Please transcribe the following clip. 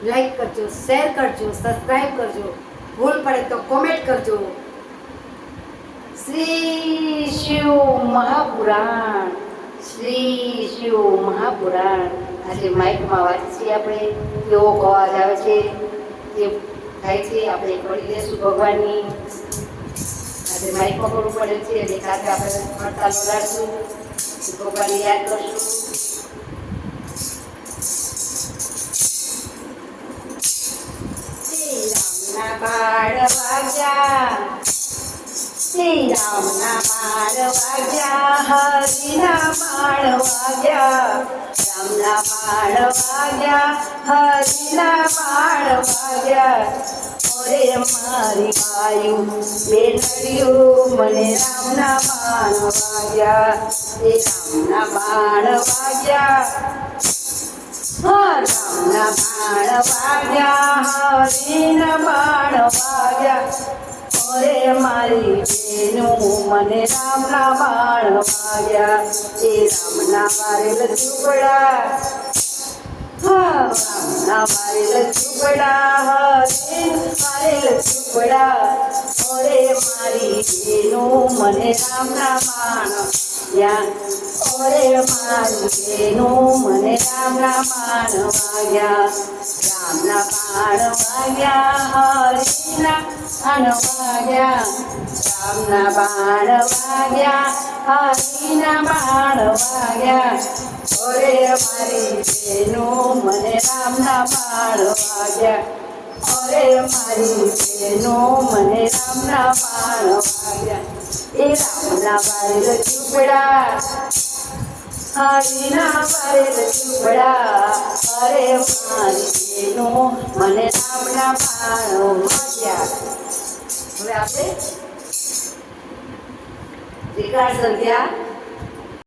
Like કરજો, share કરજો, subscribe કરજો, ભૂલ પડે તો કોમેન્ટ કરજો. શ્રી શિવ મહાપુરાણ, શ્રી શિવ મહાપુરાણ. આજે માઇકમાં વાંચીએ આપણે, કેવો અવાજ આવે છે એ થાય છે. આપણે કરી લેશું ભગવાનની. આજે માઇકમાં કરવું પડે છે એટલે સાથે આપણે હડતાલ લગાડશું, ભગવાનને યાદ કરશું. શ્રી રામના બાળ વાગ્યા, શ્રી રામના બાળ વાગ્યા, હરિના બાળ વાગ્યા, રામના બાળ વાગ્યા, હરિના બાળ વાગ્યા. ઓરે મારી બાયુ બેનડિયું, મને રામના બાણ વાગ્યા, એ રામના બાણ વાગ્યા, રામના બાણ વાગ્યા, હરિના બાણ વાગ્યા. ઓરે મારી બેનું, મને રામના બાણ વાગ્યા, એ રામના મારેલ ઝૂંપડા, રામના મારેલ ઝૂંપડા, હરે મારેલ ઝૂંપડા. ઓરે મારી બેનું, મને રામના બાણ વાગ્યા, ઓરે મારી બેનું, મને રામના બાણ વાગ્યા, રામના બાણ વાગ્યા, હરિના બાણ વાગ્યા, રામના બાણ વાગ્યા, હરિના બાણ વાગ્યા. ઓરે મારી બેનું, મને રામના બાણ વાગ્યા, ઓરે મારી બેનું, મને રામના બાણ વાગ્યા. એ રામના બારેલ ઝૂંપડા, હરિના બારેલ ઝૂંપડા. અરે મારી બેનું, મને રામના બાણ વાગ્યા. હવે આપણે ત્રિકાળ સંધ્યા